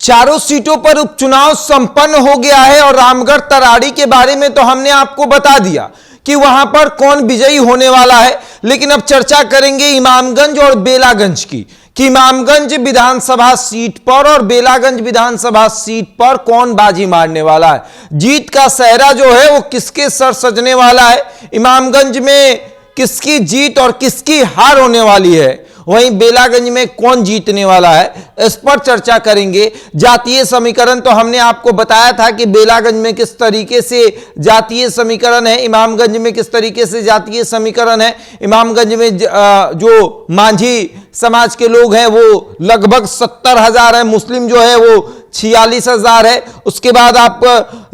चारों सीटों पर उपचुनाव संपन्न हो गया है और रामगढ़ तराड़ी के बारे में तो हमने आपको बता दिया कि वहां पर कौन विजयी होने वाला है। लेकिन अब चर्चा करेंगे इमामगंज और बेलागंज की कि इमामगंज विधानसभा सीट पर और बेलागंज विधानसभा सीट पर कौन बाजी मारने वाला है, जीत का सेहरा जो है वो किसके सर सजने वाला है, इमामगंज में किसकी जीत और किसकी हार होने वाली है, वहीं बेलागंज में कौन जीतने वाला है, इस पर चर्चा करेंगे। जातीय समीकरण तो हमने आपको बताया था कि बेलागंज में किस तरीके से जातीय समीकरण है, इमामगंज में किस तरीके से जातीय समीकरण है। इमामगंज में जो मांझी समाज के लोग हैं वो लगभग 70,000 है, मुस्लिम जो है वो 46,000 है, उसके बाद आप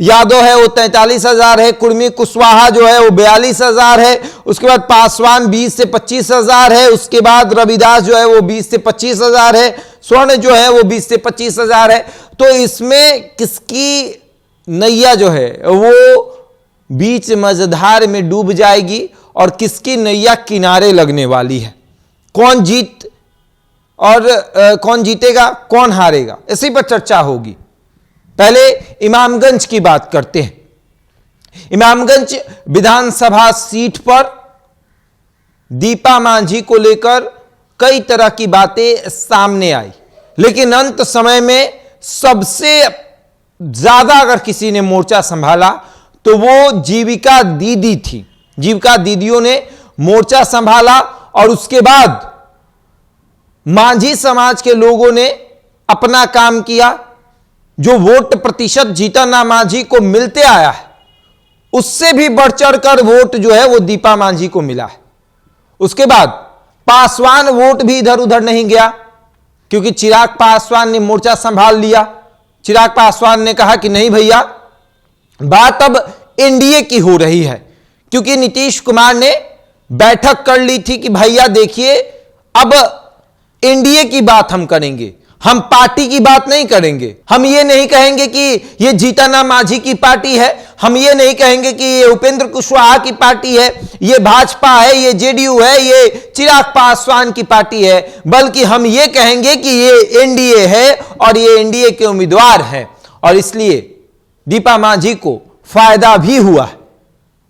यादव है वो 43,000 है, कुर्मी कुशवाहा जो है वो 42,000 है, उसके बाद पासवान 20 से 25,000 है, उसके बाद रविदास जो है वो 20 से 25,000 है, स्वर्ण जो है वो 20 से 25,000 है। तो इसमें किसकी नैया जो है वो बीच मझधार में डूब जाएगी और किसकी नैया किनारे लगने वाली है, कौन जीत और कौन जीतेगा कौन हारेगा, इसी पर चर्चा होगी। पहले इमामगंज की बात करते हैं। इमामगंज विधानसभा सीट पर दीपा मांझी को लेकर कई तरह की बातें सामने आई, लेकिन अंत समय में सबसे ज्यादा अगर किसी ने मोर्चा संभाला तो वो जीविका दीदी थी। जीविका दीदियों ने मोर्चा संभाला और उसके बाद मांझी समाज के लोगों ने अपना काम किया। जो वोट प्रतिशत जीतन मांझी को मिलते आया है उससे भी बढ़ चढ़कर वोट जो है वो दीपा मांझी को मिला है। उसके बाद पासवान वोट भी इधर उधर नहीं गया क्योंकि चिराग पासवान ने मोर्चा संभाल लिया। चिराग पासवान ने कहा कि नहीं भैया, बात अब एनडीए की हो रही है, क्योंकि नीतीश कुमार ने बैठक कर ली थी कि भैया देखिए अब एनडीए की बात हम करेंगे, हम पार्टी की बात नहीं करेंगे। हम ये नहीं कहेंगे कि ये जीतन मांझी की पार्टी है, हम ये नहीं कहेंगे कि ये उपेंद्र कुशवाहा की पार्टी है, ये भाजपा है, ये जेडीयू है, ये चिराग पासवान की पार्टी है, बल्कि हम ये कहेंगे कि ये एनडीए है और ये एनडीए के उम्मीदवार हैं। और इसलिए दीपा मांझी को फायदा भी हुआ है।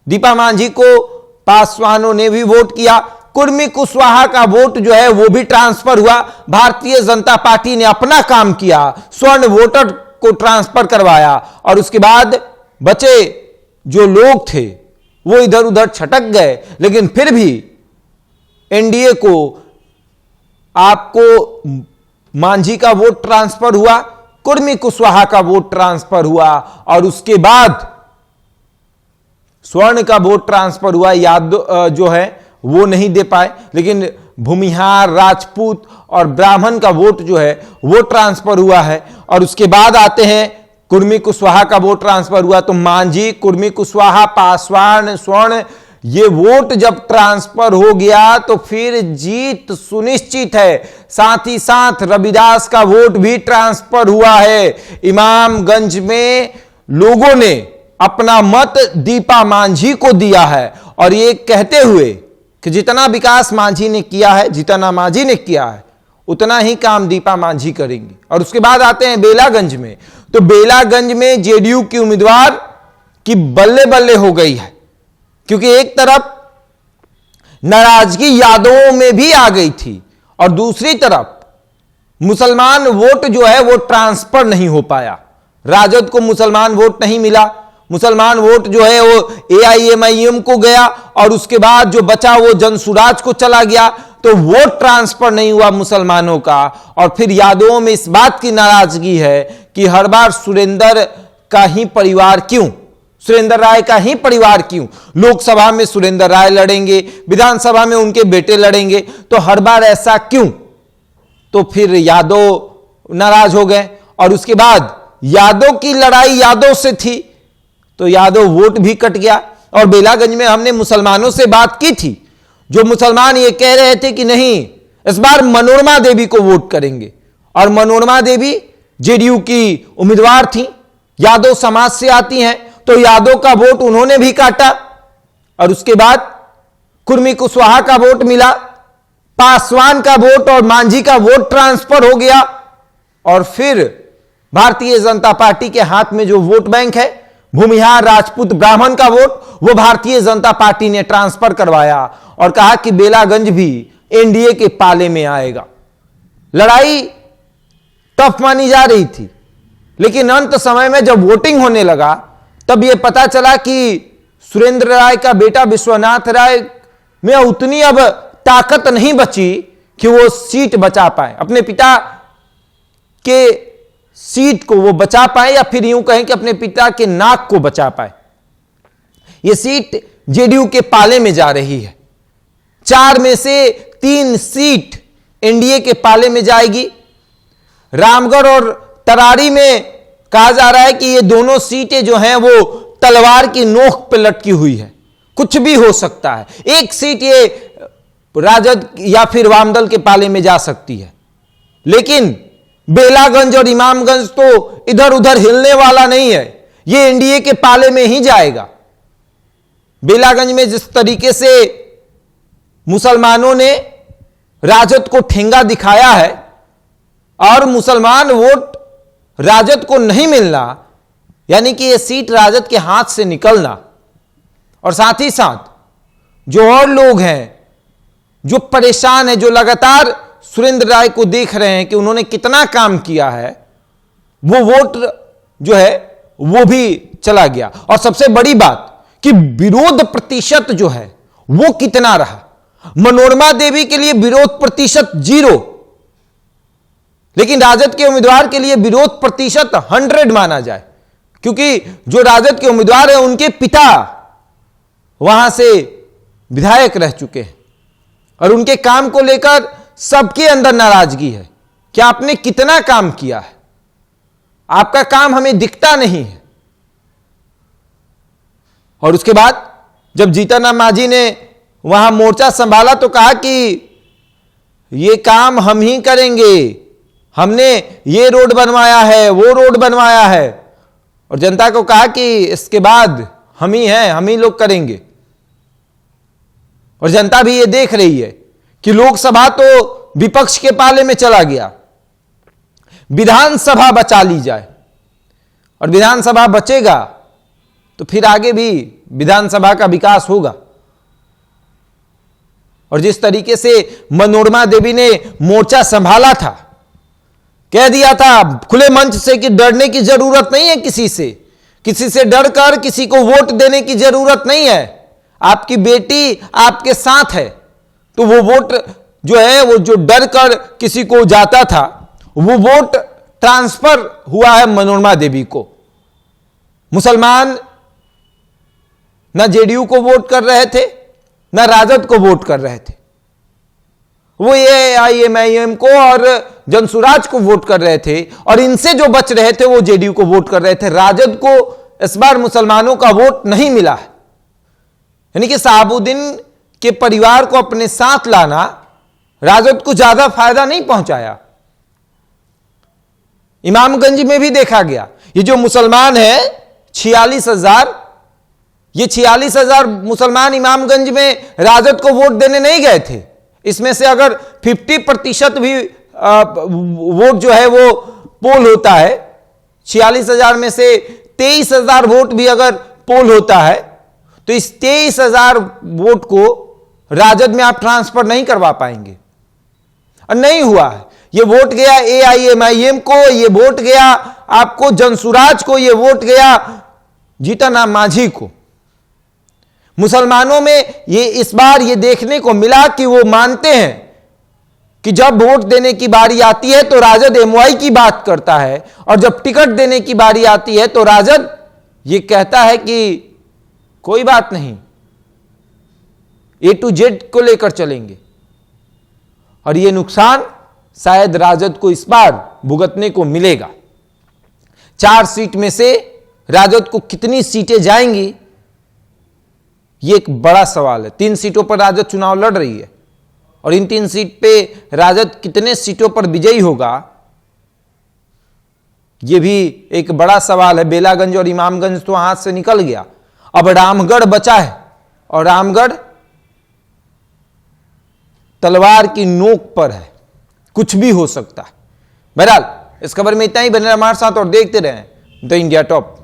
दीपा मांझी को पासवानों ने भी वोट किया, कुर्मी कुशवाहा का वोट जो है वो भी ट्रांसफर हुआ। भारतीय जनता पार्टी ने अपना काम किया, स्वर्ण वोटर को ट्रांसफर करवाया और उसके बाद बचे जो लोग थे वो इधर उधर छटक गए। लेकिन फिर भी एनडीए को आपको मांझी का वोट ट्रांसफर हुआ, कुर्मी कुशवाहा का वोट ट्रांसफर हुआ और उसके बाद स्वर्ण का वोट ट्रांसफर हुआ। यादव जो है वो नहीं दे पाए, लेकिन भूमिहार, राजपूत और ब्राह्मण का वोट जो है वो ट्रांसफर हुआ है। और उसके बाद आते हैं कुर्मी कुशवाहा का वोट ट्रांसफर हुआ। तो मांझी, कुर्मी कुशवाहा, पासवान, स्वर्ण, ये वोट जब ट्रांसफर हो गया तो फिर जीत सुनिश्चित है। साथ ही साथ रविदास का वोट भी ट्रांसफर हुआ है। इमामगंज में लोगों ने अपना मत दीपा मांझी को दिया है और ये कहते हुए कि जितना विकास मांझी ने किया है, जितना मांझी ने किया है, उतना ही काम दीपा मांझी करेंगी। और उसके बाद आते हैं बेलागंज में। तो बेलागंज में जेडीयू की उम्मीदवार की बल्ले बल्ले हो गई है, क्योंकि एक तरफ नाराजगी यादवों में भी आ गई थी और दूसरी तरफ मुसलमान वोट जो है वो ट्रांसफर नहीं हो पाया। राजद को मुसलमान वोट नहीं मिला, मुसलमान वोट जो है वो एआईएमआईएम को गया और उसके बाद जो बचा वो जनसुराज को चला गया। तो वोट ट्रांसफर नहीं हुआ मुसलमानों का। और फिर यादवों में इस बात की नाराजगी है कि हर बार सुरेंद्र का ही परिवार क्यों, सुरेंद्र राय का ही परिवार क्यों। लोकसभा में सुरेंद्र राय लड़ेंगे, विधानसभा में उनके बेटे लड़ेंगे, तो हर बार ऐसा क्यों। तो फिर यादव नाराज हो गए और उसके बाद यादव की लड़ाई यादव से थी तो यादव वोट भी कट गया। और बेलागंज में हमने मुसलमानों से बात की थी, जो मुसलमान ये कह रहे थे कि नहीं इस बार मनोरमा देवी को वोट करेंगे। और मनोरमा देवी जेडीयू की उम्मीदवार थी, यादव समाज से आती हैं, तो यादव का वोट उन्होंने भी काटा। और उसके बाद कुर्मी कुशवाहा का वोट मिला, पासवान का वोट और मांझी का वोट ट्रांसफर हो गया। और फिर भारतीय जनता पार्टी के हाथ में जो वोट बैंक है, भूमिहार राजपूत ब्राह्मण का वोट, वो भारतीय जनता पार्टी ने ट्रांसफर करवाया और कहा कि बेलागंज भी एनडीए के पाले में आएगा। लड़ाई टफ मानी जा रही थी, लेकिन अंत समय में जब वोटिंग होने लगा तब यह पता चला कि सुरेंद्र राय का बेटा विश्वनाथ राय में उतनी अब ताकत नहीं बची कि वो सीट बचा पाए, अपने पिता के सीट को वो बचा पाए, या फिर यूं कहें कि अपने पिता के नाक को बचा पाए। ये सीट जेडीयू के पाले में जा रही है। 4 में से 3 सीट एनडीए के पाले में जाएगी। रामगढ़ और तरारी में कहा जा रहा है कि ये दोनों सीटें जो हैं वो तलवार की नोक पर लटकी हुई है, कुछ भी हो सकता है। एक सीट ये राजद या फिर वामदल के पाले में जा सकती है, लेकिन बेलागंज और इमामगंज तो इधर उधर हिलने वाला नहीं है, ये एनडीए के पाले में ही जाएगा। बेलागंज में जिस तरीके से मुसलमानों ने राजद को ठेंगा दिखाया है और मुसलमान वोट राजद को नहीं मिलना, यानी कि यह सीट राजद के हाथ से निकलना, और साथ ही साथ जो और लोग हैं जो परेशान हैं, जो लगातार सुरेंद्र राय को देख रहे हैं कि उन्होंने कितना काम किया है, वो वोट जो है वो भी चला गया। और सबसे बड़ी बात कि विरोध प्रतिशत जो है वो कितना रहा। मनोरमा देवी के लिए विरोध प्रतिशत 0, लेकिन राजद के उम्मीदवार के लिए विरोध प्रतिशत 100 माना जाए, क्योंकि जो राजद के उम्मीदवार हैं उनके पिता वहां से विधायक रह चुके हैं और उनके काम को लेकर सबके अंदर नाराजगी है कि आपने कितना काम किया है, आपका काम हमें दिखता नहीं है। और उसके बाद जब जीतन राम मांझी ने वहां मोर्चा संभाला तो कहा कि ये काम हम ही करेंगे, हमने ये रोड बनवाया है, वो रोड बनवाया है, और जनता को कहा कि इसके बाद हम ही हैं, हम ही लोग करेंगे। और जनता भी ये देख रही है कि लोकसभा तो विपक्ष के पाले में चला गया, विधानसभा बचा ली जाए, और विधानसभा बचेगा तो फिर आगे भी विधानसभा का विकास होगा। और जिस तरीके से मनोरमा देवी ने मोर्चा संभाला था, कह दिया था खुले मंच से कि डरने की जरूरत नहीं है, किसी से डरकर किसी को वोट देने की जरूरत नहीं है, आपकी बेटी आपके साथ है। तो वो वोट जो है वो जो डर कर किसी को जाता था, वो वोट ट्रांसफर हुआ है मनोरमा देवी को। मुसलमान ना जेडीयू को वोट कर रहे थे, ना राजद को वोट कर रहे थे, वो एआईएमआईएम को और जनसुराज को वोट कर रहे थे, और इनसे जो बच रहे थे वो जेडीयू को वोट कर रहे थे। राजद को इस बार मुसलमानों का वोट नहीं मिला है, यानी कि शहाबुद्दीन के परिवार को अपने साथ लाना राजद को ज्यादा फायदा नहीं पहुंचाया। इमामगंज में भी देखा गया, ये जो मुसलमान है 46,000, ये 46,000 मुसलमान इमामगंज में राजद को वोट देने नहीं गए थे। इसमें से अगर 50% भी वोट जो है वो पोल होता है, 46,000 में से 23,000 वोट भी अगर पोल होता है, तो इस 23,000 वोट को राजद में आप ट्रांसफर नहीं करवा पाएंगे, और नहीं हुआ है। ये वोट गया एआईएमआईएम को, ये वोट गया आपको जनसुराज को, ये वोट गया जीतन राम मांझी को। मुसलमानों में ये इस बार ये देखने को मिला कि वो मानते हैं कि जब वोट देने की बारी आती है तो राजद एमवाई की बात करता है, और जब टिकट देने की बारी आती है तो राजद ये कहता है कि कोई बात नहीं, A to Z को लेकर चलेंगे। और ये नुकसान शायद राजद को इस बार भुगतने को मिलेगा। 4 सीट में से राजद को कितनी सीटें जाएंगी, ये एक बड़ा सवाल है। 3 सीटों पर राजद चुनाव लड़ रही है, और इन 3 सीट पे राजद कितने सीटों पर विजयी होगा, ये भी एक बड़ा सवाल है। बेलागंज और इमामगंज तो हाथ से निकल गया, अब रामगढ़ बचा है, और रामगढ़ तलवार की नोक पर है, कुछ भी हो सकता है। बहरहाल इस खबर में इतना ही। बने हमारे साथ और देखते रहें द इंडिया टॉप।